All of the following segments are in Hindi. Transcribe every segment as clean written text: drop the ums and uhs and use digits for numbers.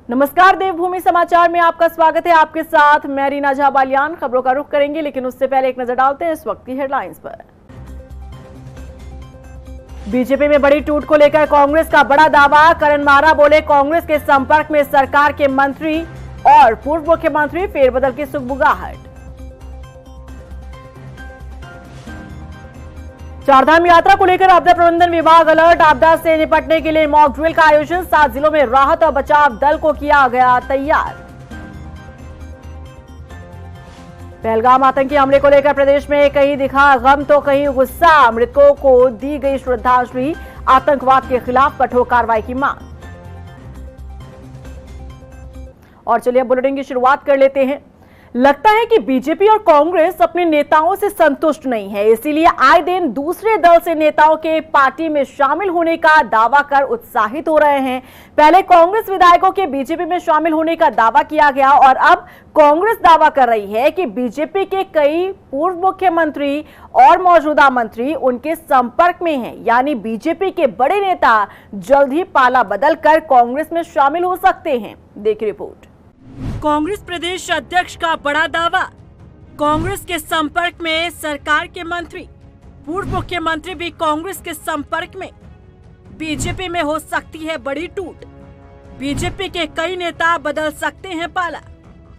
नमस्कार, देवभूमि समाचार में आपका स्वागत है। आपके साथ मैं रीना झा बालियान। खबरों का रुख करेंगे, लेकिन उससे पहले एक नजर डालते हैं इस वक्त की हेडलाइंस पर। बीजेपी में बड़ी टूट को लेकर कांग्रेस का बड़ा दावा। करण मारा बोले, कांग्रेस के संपर्क में सरकार के मंत्री और पूर्व मुख्यमंत्री, फेरबदल की सुगबुगाहट। चारधाम यात्रा को लेकर आपदा प्रबंधन विभाग अलर्ट। आपदा से निपटने के लिए मॉक ड्रिल का आयोजन। 7 जिलों में राहत और बचाव दल को किया गया तैयार। पहलगाम आतंकी हमले को लेकर प्रदेश में कहीं दिखा गम तो कहीं गुस्सा। मृतकों को दी गई श्रद्धांजलि। आतंकवाद के खिलाफ कठोर कार्रवाई की मांग। और चलिए अब बुलेटिन की शुरुआत कर लेते हैं। लगता है कि बीजेपी और कांग्रेस अपने नेताओं से संतुष्ट नहीं है, इसीलिए आए दिन दूसरे दल से नेताओं के पार्टी में शामिल होने का दावा कर उत्साहित हो रहे हैं। पहले कांग्रेस विधायकों के बीजेपी में शामिल होने का दावा किया गया और अब कांग्रेस दावा कर रही है कि बीजेपी के कई पूर्व मुख्यमंत्री और मौजूदा मंत्री उनके संपर्क में हैं, यानी बीजेपी के बड़े नेता जल्द ही पाला बदलकर कांग्रेस में शामिल हो सकते हैं। देखिए रिपोर्ट। कांग्रेस प्रदेश अध्यक्ष का बड़ा दावा। कांग्रेस के संपर्क में सरकार के मंत्री, पूर्व मुख्यमंत्री भी कांग्रेस के संपर्क में। बीजेपी में हो सकती है बड़ी टूट। बीजेपी के कई नेता बदल सकते हैं पाला।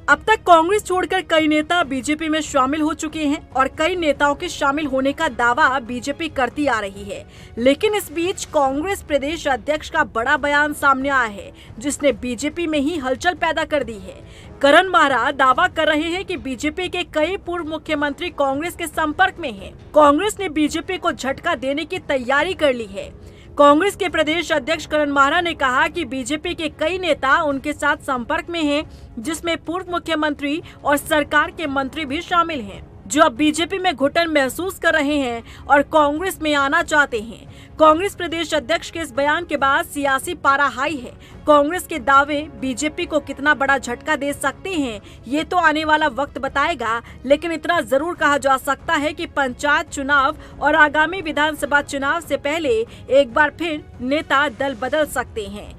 अब तक कांग्रेस छोड़कर कई नेता बीजेपी में शामिल हो चुके हैं और कई नेताओं के शामिल होने का दावा बीजेपी करती आ रही है। लेकिन इस बीच कांग्रेस प्रदेश अध्यक्ष का बड़ा बयान सामने आया है, जिसने बीजेपी में ही हलचल पैदा कर दी है। करण मारा दावा कर रहे हैं कि बीजेपी के कई पूर्व मुख्यमंत्री कांग्रेस के संपर्क में हैं। कांग्रेस ने बीजेपी को झटका देने की तैयारी कर ली है। कांग्रेस के प्रदेश अध्यक्ष करण मारा ने कहा कि बीजेपी के कई नेता उनके साथ संपर्क में हैं, जिसमें पूर्व मुख्यमंत्री और सरकार के मंत्री भी शामिल हैं, जो अब बीजेपी में घुटन महसूस कर रहे हैं और कांग्रेस में आना चाहते हैं। कांग्रेस प्रदेश अध्यक्ष के इस बयान के बाद सियासी पारा हाई है। कांग्रेस के दावे बीजेपी को कितना बड़ा झटका दे सकते हैं, ये तो आने वाला वक्त बताएगा, लेकिन इतना जरूर कहा जा सकता है कि पंचायत चुनाव और आगामी विधानसभा चुनाव से पहले एक बार फिर नेता दल बदल सकते हैं।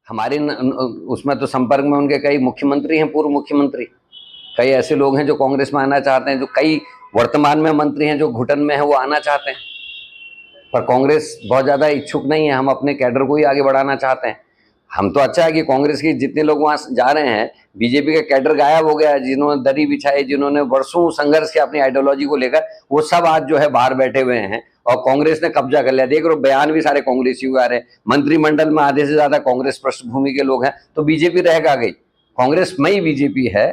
हमारे उसमें तो संपर्क में उनके कई मुख्यमंत्री हैं, पूर्व मुख्यमंत्री, कई ऐसे लोग हैं जो कांग्रेस में आना चाहते हैं, जो कई वर्तमान में मंत्री हैं जो घुटन में है वो आना चाहते हैं, पर कांग्रेस बहुत ज्यादा इच्छुक नहीं है। हम अपने कैडर को ही आगे बढ़ाना चाहते हैं। हम तो अच्छा है कि कांग्रेस के जितने लोग वहां जा रहे हैं, बीजेपी का कैडर गायब हो गया है। जिन्होंने दरी बिछाई, जिन्होंने वर्षों संघर्ष किया अपनी आइडियोलॉजी को लेकर, वो सब आज जो है बाहर बैठे हुए हैं और कांग्रेस ने कब्जा कर लिया। देख रहे हो, बयान भी सारे कांग्रेसी आ रहे हैं। मंत्रिमंडल में आधे से ज्यादा कांग्रेस पृष्ठभूमि के लोग हैं, तो बीजेपी रह गई। कांग्रेस में ही बीजेपी है,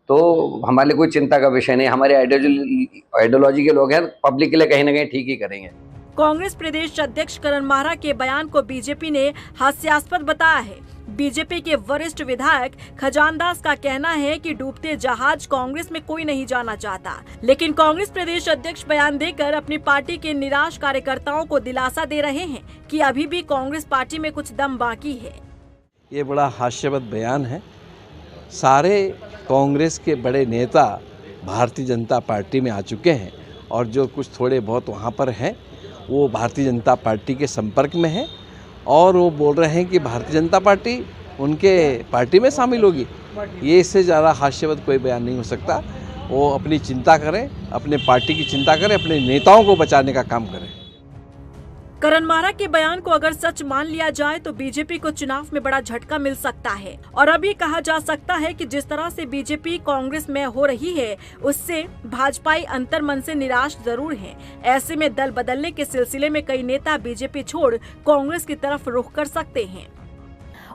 तो हमारे लिए कोई चिंता का विषय नहीं। हमारे आइडियोलॉजी के लोग हैं, पब्लिक के लिए कहीं ना कहीं ठीक ही करेंगे। कांग्रेस प्रदेश अध्यक्ष करण मारा के बयान को बीजेपी ने हास्यास्पद बताया है। बीजेपी के वरिष्ठ विधायक खजानदास का कहना है कि डूबते जहाज कांग्रेस में कोई नहीं जाना चाहता, लेकिन कांग्रेस प्रदेश अध्यक्ष बयान देकर अपनी पार्टी के निराश कार्यकर्ताओं को दिलासा दे रहे हैं कि अभी भी कांग्रेस पार्टी में कुछ दम बाकी है। ये बड़ा हास्यास्पद बयान है। सारे कांग्रेस के बड़े नेता भारतीय जनता पार्टी में आ चुके हैं और जो कुछ थोड़े बहुत वहाँ पर हैं वो भारतीय जनता पार्टी के संपर्क में है और वो बोल रहे हैं कि भारतीय जनता पार्टी उनके पार्टी में शामिल होगी। ये इससे ज़्यादा हास्यास्पद कोई बयान नहीं हो सकता। वो अपनी चिंता करें, अपने पार्टी की चिंता करें, अपने नेताओं को बचाने का काम करें। करण मारा के बयान को अगर सच मान लिया जाए तो बीजेपी को चुनाव में बड़ा झटका मिल सकता है और अब ये कहा जा सकता है कि जिस तरह से बीजेपी कांग्रेस में हो रही है, उससे भाजपाई अंतर्मन से निराश जरूर हैं। ऐसे में दल बदलने के सिलसिले में कई नेता बीजेपी छोड़ कांग्रेस की तरफ रुख कर सकते हैं।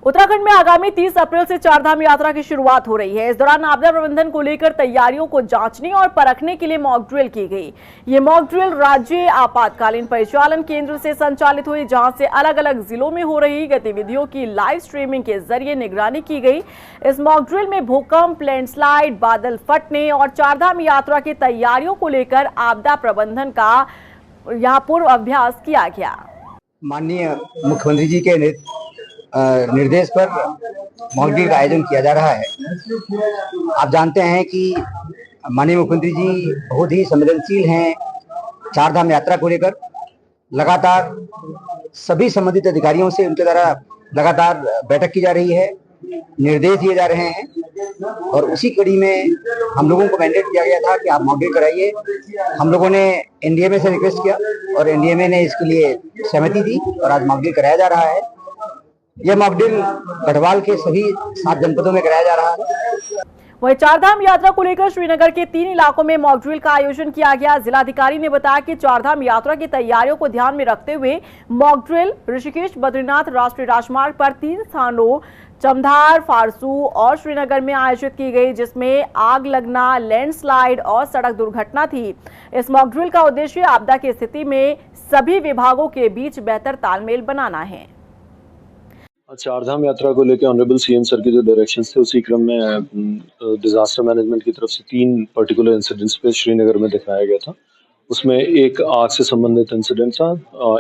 उत्तराखंड में आगामी 30 अप्रैल से चारधाम यात्रा की शुरुआत हो रही है। इस दौरान आपदा प्रबंधन को लेकर तैयारियों को जांचने और परखने के लिए मॉक ड्रिल की गई। ये मॉक ड्रिल राज्य आपातकालीन परिचालन केंद्र से संचालित हुई, जहां से अलग अलग जिलों में हो रही गतिविधियों की लाइव स्ट्रीमिंग के जरिए निगरानी की गई। इस मॉक ड्रिल में भूकंप, लैंडस्लाइड, बादल फटने और चारधाम यात्रा की तैयारियों को लेकर आपदा प्रबंधन का यहाँ पूर्व अभ्यास किया गया। माननीय मुख्यमंत्री जी के निर्देश पर मॉक ड्रिल का आयोजन किया जा रहा है। आप जानते हैं कि माननीय मुख्यमंत्री जी बहुत ही संवेदनशील हैं चारधाम यात्रा को लेकर। लगातार सभी संबंधित अधिकारियों से उनके द्वारा लगातार बैठक की जा रही है निर्देश दिए जा रहे हैं और उसी कड़ी में हम लोगों को मैंडेट दिया गया था कि आप मॉक ड्रिल कराइए। हम लोगों ने एनडीएमए से रिक्वेस्ट किया और एनडीएमए ने इसके लिए सहमति दी और आज मॉक ड्रिल कराया जा रहा है। यह मॉक ड्रिल गढ़वाल के सभी 7 जनपदों में कराया जा रहा है। वहीं चारधाम यात्रा को लेकर श्रीनगर के 3 इलाकों में मॉक ड्रिल का आयोजन किया गया। जिलाधिकारी ने बताया कि चारधाम यात्रा की तैयारियों को ध्यान में रखते हुए मॉक ड्रिल ऋषिकेश बद्रीनाथ राष्ट्रीय राजमार्ग पर 3 स्थानों चमधार, फारसू और श्रीनगर में आयोजित की गई, जिसमें आग लगना, लैंडस्लाइड और सड़क दुर्घटना थी। इस मॉक ड्रिल का उद्देश्य आपदा की स्थिति में सभी विभागों के बीच बेहतर तालमेल बनाना है। चारधाम यात्रा को लेकर ऑनरेबल सीएम सर के जो डायरेक्शंस थे उसी क्रम में डिजास्टर मैनेजमेंट की तरफ से 3 पर्टिकुलर इंसिडेंट्स पे श्रीनगर में दिखाया गया था। उसमें एक आग से संबंधित इंसिडेंट था,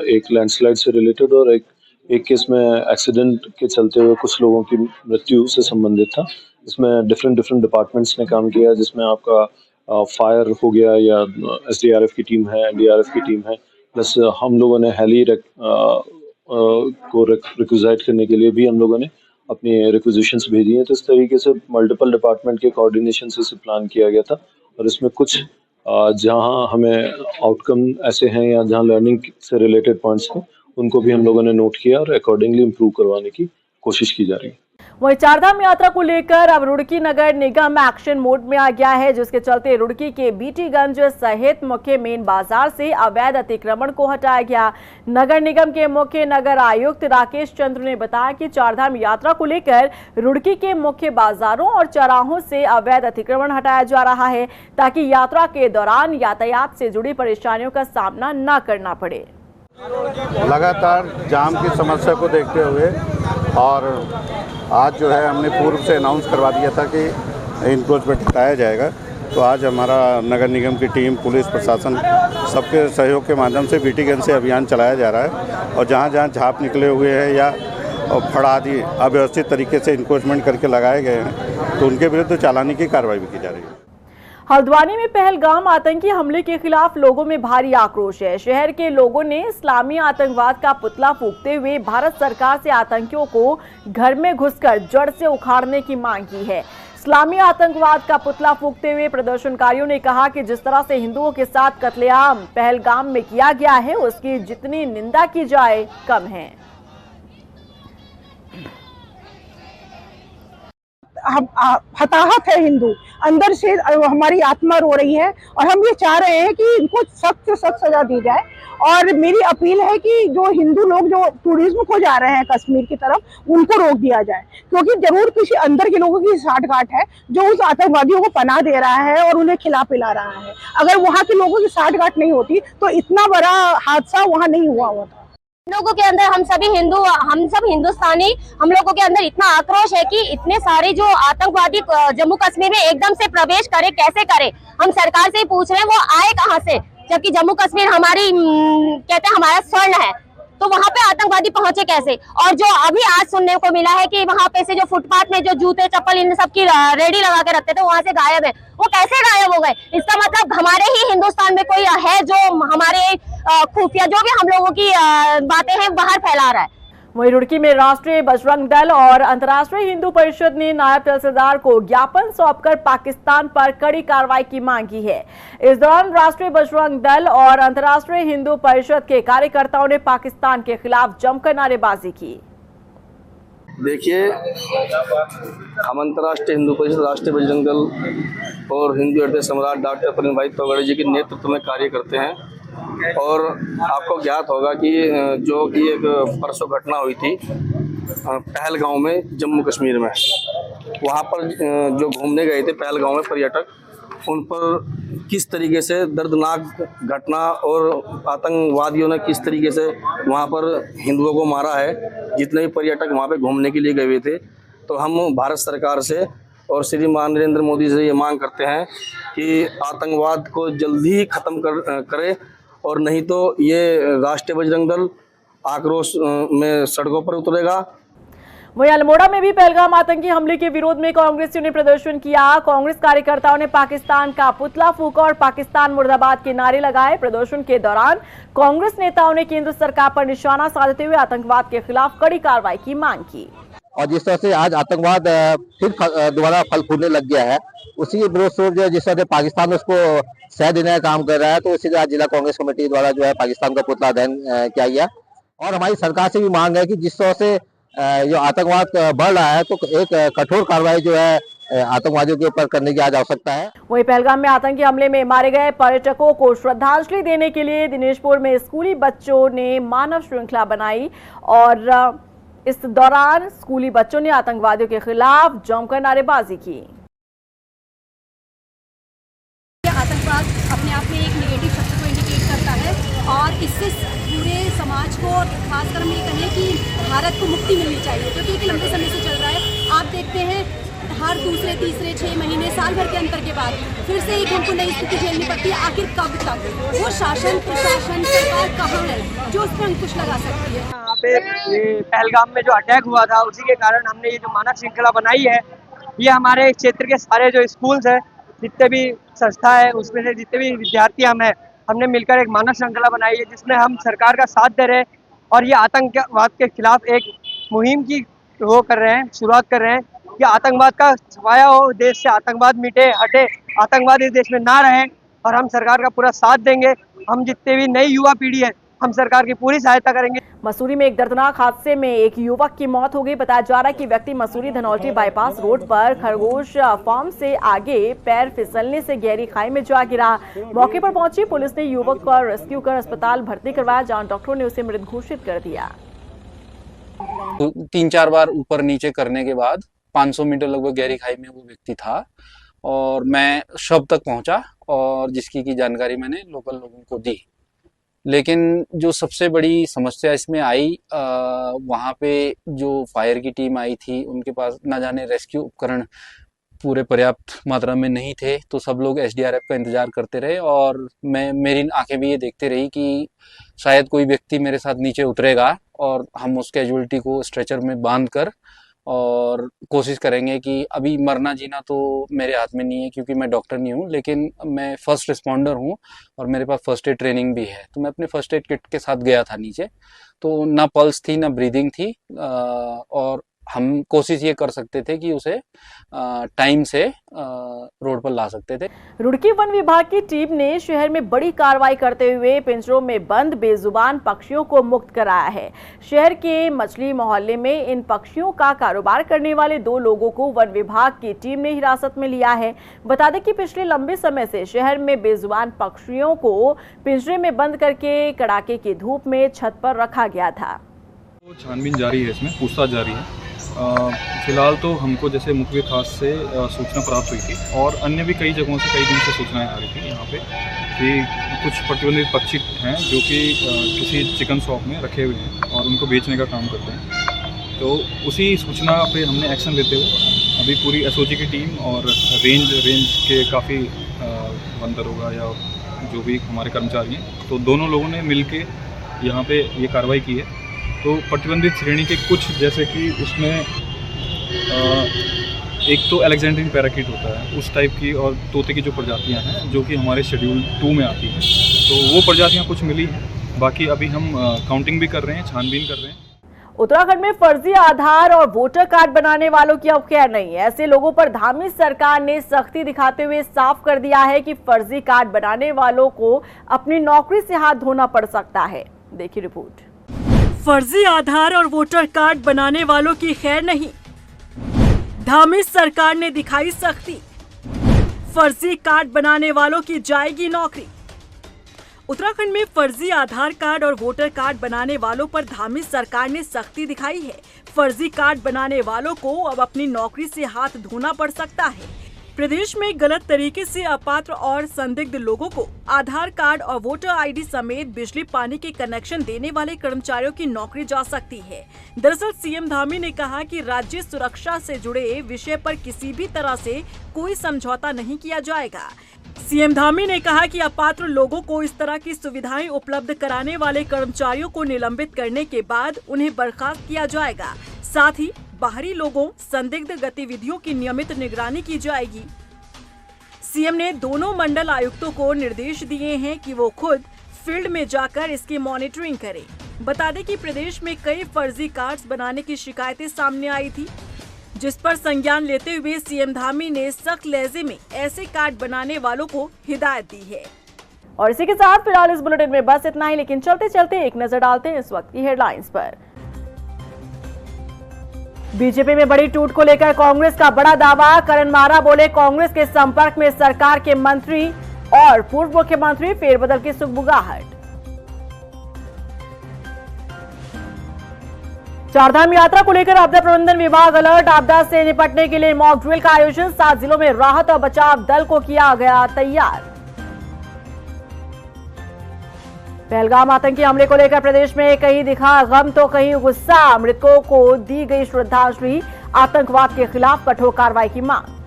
एक लैंडस्लाइड से रिलेटेड और एक केस में एक्सीडेंट के चलते हुए कुछ लोगों की मृत्यु से संबंधित था। इसमें डिफरेंट डिपार्टमेंट्स ने काम किया, जिसमें आपका फायर हो गया या एसडीआरएफ की टीम है, एनडीआरएफ की टीम है, प्लस हम लोगों ने हेली को रिक्विजाइट करने के लिए भी हम लोगों ने अपनी रिक्विजिशंस भेजी हैं। तो इस तरीके से मल्टीपल डिपार्टमेंट के कोऑर्डिनेशन से इसे प्लान किया गया था और इसमें कुछ जहां हमें आउटकम ऐसे हैं या जहां लर्निंग से रिलेटेड पॉइंट्स हैं उनको भी हम लोगों ने नोट किया और अकॉर्डिंगली इम्प्रूव करवाने की कोशिश की जा रही है। वहीं चारधाम यात्रा को लेकर अब रुड़की नगर निगम एक्शन मोड में आ गया है, जिसके चलते रुड़की के बीटीगंज सहित मुख्य मेन बाजार से अवैध अतिक्रमण को हटाया गया। नगर निगम के मुख्य नगर आयुक्त राकेश चंद्र ने बताया कि चारधाम यात्रा को लेकर रुड़की के मुख्य बाजारों और चौराहों से अवैध अतिक्रमण हटाया जा रहा है, ताकि यात्रा के दौरान यातायात से जुड़ी परेशानियों का सामना न करना पड़े। लगातार जाम की समस्या को देखते हुए और आज जो है हमने पूर्व से अनाउंस करवा दिया था कि इनक्रोचमेंट हटाया जाएगा। तो आज हमारा नगर निगम की टीम, पुलिस प्रशासन सबके सहयोग के माध्यम से बीटीगंज से अभियान चलाया जा रहा है और जहां जहां झाप निकले हुए हैं या फड़ आदि अव्यवस्थित तरीके से इनक्रोचमेंट करके लगाए गए हैं तो उनके विरुद्ध चालानी की कार्रवाई भी की जा रही है। हल्द्वानी में पहलगाम आतंकी हमले के खिलाफ लोगों में भारी आक्रोश है। शहर के लोगों ने इस्लामी आतंकवाद का पुतला फूंकते हुए भारत सरकार से आतंकियों को घर में घुसकर जड़ से उखाड़ने की मांग की है। इस्लामी आतंकवाद का पुतला फूंकते हुए प्रदर्शनकारियों ने कहा कि जिस तरह से हिंदुओं के साथ कत्लेआम पहलगाम में किया गया है, उसकी जितनी निंदा की जाए कम है। हताहत है हिंदू, अंदर से हमारी आत्मा रो रही है और हम ये चाह रहे हैं कि इनको सख्त से सख्त सजा दी जाए। और मेरी अपील है कि जो हिंदू लोग जो टूरिज्म को जा रहे हैं कश्मीर की तरफ, उनको रोक दिया जाए, क्योंकि जरूर किसी अंदर के लोगों की साठगांठ है जो उस आतंकवादियों को पनाह दे रहा है और उन्हें खिला पिला रहा है। अगर वहाँ के लोगों की साठगांठ नहीं होती तो इतना बड़ा हादसा वहाँ नहीं हुआ होता। लोगों के अंदर, हम सभी हिंदू, हम सब हिंदुस्तानी, हम लोगों के अंदर इतना आक्रोश है कि इतने सारे जो आतंकवादी जम्मू कश्मीर में एकदम से प्रवेश करे, कैसे करे। हम सरकार से ही पूछ रहे हैं वो आए कहां से, जबकि जम्मू कश्मीर हमारी कहते हैं हमारा स्वर्ण है, तो वहां पे आतंकवादी पहुंचे कैसे। और जो अभी आज सुनने को मिला है कि वहां पे से जो फुटपाथ में जो जूते चप्पल इन सब की रेडी लगा के रखते थे वहां से गायब है, वो कैसे गायब हो गए। इसका मतलब हमारे ही हिंदुस्तान में कोई है जो हमारे खुफिया जो भी हम लोगों की बातें हैं बाहर फैला रहा है। वहीं रुड़की में राष्ट्रीय बजरंग दल और अंतर्राष्ट्रीय हिंदू परिषद ने नायब तहसीलदार को ज्ञापन सौंपकर पाकिस्तान पर कड़ी कार्रवाई की मांग की है। इस दौरान राष्ट्रीय बजरंग दल और अंतर्राष्ट्रीय हिंदू परिषद के कार्यकर्ताओं ने पाकिस्तान के खिलाफ जमकर नारेबाजी की। देखिए, हम अंतर्राष्ट्रीय हिंदू परिषद, राष्ट्रीय बजरंग दल और हिंदू हृदय सम्राट डॉक्टर प्रेम भाई तोगड़े जी के नेतृत्व में कार्य करते हैं। और आपको ज्ञात होगा कि जो कि एक परसों घटना हुई थी पहलगाम में, जम्मू कश्मीर में, वहाँ पर जो घूमने गए थे पहलगाम में पर्यटक, उन पर किस तरीके से दर्दनाक घटना और आतंकवादियों ने किस तरीके से वहाँ पर हिंदुओं को मारा है। जितने भी पर्यटक वहाँ पे घूमने के लिए गए हुए थे, तो हम भारत सरकार से और श्रीमान नरेंद्र मोदी से ये मांग करते हैं कि आतंकवाद को जल्दी ख़त्म करे, और नहीं तो ये राष्ट्रीय बजरंग दल आक्रोश में सड़कों पर उतरेगा। वहीं अल्मोड़ा में भी पहलगाम आतंकी हमले के विरोध में कांग्रेसियों ने प्रदर्शन किया। कांग्रेस कार्यकर्ताओं ने पाकिस्तान का पुतला फूंका और पाकिस्तान मुर्दाबाद के नारे लगाए। प्रदर्शन के दौरान कांग्रेस नेताओं ने केंद्र सरकार पर निशाना साधते हुए आतंकवाद के खिलाफ कड़ी कार्रवाई की मांग की। और जिस तरह से आज आतंकवाद फिर दोबारा फल फूलने लग गया है, उसी के विरोध स्वरूप जो जिस तरह से पाकिस्तान उसको सह देने का काम कर रहा है, तो इसीलिए आज जिला कांग्रेस कमेटी द्वारा जो है पाकिस्तान का पुतला दहन किया गया। और हमारी सरकार से भी मांग है कि जिस तरह से जो आतंकवाद बढ़ रहा है, तो एक कठोर कार्रवाई जो है आतंकवादियों के ऊपर करने की आज आवश्यकता है। वहीं पहलगाम में आतंकी हमले में मारे गए पर्यटकों को श्रद्धांजलि देने के लिए दिनेशपुर में स्कूली बच्चों ने मानव श्रृंखला बनाई और इस दौरान स्कूली बच्चों ने आतंकवादियों के खिलाफ जमकर नारेबाजी की। आतंकवाद अपने आप में एक नेगेटिव शब्द को इंडिकेट करता है और इससे पूरे समाज को, खासकर हम ये कहें कि भारत को मुक्ति मिलनी चाहिए, क्योंकि एक लंबे समय से चल रहा है। आप देखते हैं हर दूसरे तीसरे 6 महीने साल भर के अंतर के बाद फिर से एक हमको नई स्थिति झेलनी पड़ती है। आखिर कब तक वो शासन प्रशासन सरकार कहाँ है जो उस पर अंकुश लगा सकती है? यहाँ पे ये पहलगाम में जो अटैक हुआ था, उसी के कारण हमने ये जो मानव श्रृंखला बनाई है, ये हमारे क्षेत्र के सारे जो स्कूल्स है, जितने भी संस्था है, उसमें से जितने भी विद्यार्थी हमने मिलकर एक मानव श्रृंखला बनाई है, जिसमें हम सरकार का साथ दे रहे हैं और ये आतंकवाद के खिलाफ एक मुहिम की वो कर रहे हैं, शुरुआत कर रहे हैं कि आतंकवाद का छाया हो, देश से आतंकवाद मिटे, हटे, आतंकवाद इस देश में ना रहे और हम सरकार का पूरा साथ देंगे। हम जितने भी नई युवा पीढ़ी है, हम सरकार की पूरी सहायता करेंगे। मसूरी में एक दर्दनाक हादसे में एक युवक की मौत हो गई। बताया जा रहा है कि व्यक्ति मसूरी धनौल्टी बाईपास रोड पर खरगोश फार्म से आगे पैर फिसलने से गहरी खाई में जा गिरा। मौके पर पहुंची पुलिस ने युवक को रेस्क्यू कर अस्पताल भर्ती करवाया, जहां डॉक्टरों ने उसे मृत घोषित कर दिया। 3-4 बार ऊपर नीचे करने के बाद 500 मीटर लगभग गहरी खाई में वो व्यक्ति था और मैं शव तक पहुंचा और जिसकी की जानकारी मैंने लोकल लोगों को दी। लेकिन जो सबसे बड़ी समस्या इसमें आई, वहाँ पे जो फायर की टीम आई थी, उनके पास ना जाने रेस्क्यू उपकरण पूरे पर्याप्त मात्रा में नहीं थे, तो सब लोग एसडीआरएफ का इंतजार करते रहे और मेरी आंखें भी ये देखते रही कि शायद कोई व्यक्ति मेरे साथ नीचे उतरेगा और हम उस कैजुअलिटी को स्ट्रेचर में बांध कर और कोशिश करेंगे कि अभी मरना जीना तो मेरे हाथ में नहीं है, क्योंकि मैं डॉक्टर नहीं हूँ, लेकिन मैं फर्स्ट रिस्पॉन्डर हूँ और मेरे पास फर्स्ट एड ट्रेनिंग भी है। तो मैं अपने फर्स्ट एड किट के साथ गया था नीचे, तो ना पल्स थी ना ब्रीदिंग थी और हम कोशिश ये कर सकते थे कि उसे टाइम से रोड पर ला सकते थे। रुड़की वन विभाग की टीम ने शहर में बड़ी कार्रवाई करते हुए पिंजरों में बंद बेजुबान पक्षियों को मुक्त कराया है। शहर के मछली मोहल्ले में इन पक्षियों का कारोबार करने वाले 2 लोगों को वन विभाग की टीम ने हिरासत में लिया है। बता दें कि पिछले लंबे समय से शहर में बेजुबान पक्षियों को पिंजरे में बंद करके कड़ाके की धूप में छत पर रखा गया था। छानबीन जारी है, इसमें पूछताछ जारी है। फिलहाल तो हमको जैसे मुखबिर खास से सूचना प्राप्त हुई थी और अन्य भी कई जगहों से कई दिन से सूचनाएं आ रही थी यहाँ पे कि कुछ प्रतिबंधित पक्षी हैं जो कि किसी चिकन शॉप में रखे हुए हैं और उनको बेचने का काम करते हैं। तो उसी सूचना पे हमने एक्शन लेते हुए अभी पूरी एसओजी की टीम और रेंज के काफ़ी बंदर होगा या जो भी हमारे कर्मचारी हैं, तो दोनों लोगों ने मिल के यहाँ पे ये कार्रवाई की है। तो प्रतिबंधित श्रेणी के कुछ, जैसे कि उसमें एक तो अलेक्जेंड्रियन पैराकीट होता है उस टाइप की, और तोते की जो प्रजातियां हैं जो कि हमारे शेड्यूल 2 में आती हैं, तो वो प्रजातियां कुछ मिली हैं। बाकी अभी हम काउंटिंग भी कर रहे हैं, छानबीन कर रहे हैं। उत्तराखंड में फर्जी आधार और वोटर कार्ड बनाने वालों की अब खैर नहीं है। ऐसे लोगों पर धामी सरकार ने सख्ती दिखाते हुए साफ कर दिया है कि फर्जी कार्ड बनाने वालों को अपनी नौकरी से हाथ धोना पड़ सकता है। देखिए रिपोर्ट। फर्जी आधार और वोटर कार्ड बनाने वालों की खैर नहीं, धामी सरकार ने दिखाई सख्ती। फर्जी कार्ड बनाने वालों की जाएगी नौकरी। उत्तराखंड में फर्जी आधार कार्ड और वोटर कार्ड बनाने वालों पर धामी सरकार ने सख्ती दिखाई है। फर्जी कार्ड बनाने वालों को अब अपनी नौकरी से हाथ धोना पड़ सकता है। प्रदेश में गलत तरीके से अपात्र और संदिग्ध लोगों को आधार कार्ड और वोटर आईडी समेत बिजली पानी के कनेक्शन देने वाले कर्मचारियों की नौकरी जा सकती है। दरअसल सीएम धामी ने कहा कि राज्य सुरक्षा से जुड़े विषय पर किसी भी तरह से कोई समझौता नहीं किया जाएगा। सीएम धामी ने कहा कि अपात्र लोगों को इस तरह की सुविधाएं उपलब्ध कराने वाले कर्मचारियों को निलंबित करने के बाद उन्हें बर्खास्त किया जाएगा। साथ ही बाहरी लोगों, संदिग्ध गतिविधियों की नियमित निगरानी की जाएगी। सीएम ने दोनों मंडल आयुक्तों को निर्देश दिए हैं कि वो खुद फील्ड में जाकर इसकी मॉनिटरिंग करें। बता दें कि प्रदेश में कई फर्जी कार्ड्स बनाने की शिकायतें सामने आई थी, जिस पर संज्ञान लेते हुए सीएम धामी ने सख्त लहजे में ऐसे कार्ड बनाने वालों को हिदायत दी है। और इसी के साथ फिलहाल इस बुलेटिन में बस इतना ही, लेकिन चलते चलते एक नजर डालते हैं इस वक्त की हेडलाइंस पर। बीजेपी में बड़ी टूट को लेकर कांग्रेस का बड़ा दावा। करण मारा बोले, कांग्रेस के संपर्क में सरकार के मंत्री और पूर्व मुख्यमंत्री, फेरबदल की सुगबुगाहट। चारधाम यात्रा को लेकर आपदा प्रबंधन विभाग अलर्ट। आपदा से निपटने के लिए मॉक ड्रिल का आयोजन। 7 जिलों में राहत और बचाव दल को किया गया तैयार। पहलगाम आतंकी हमले को लेकर प्रदेश में कहीं दिखा गम तो कहीं गुस्सा। मृतकों को दी गई श्रद्धांजलि। आतंकवाद के खिलाफ कठोर कार्रवाई की मांग।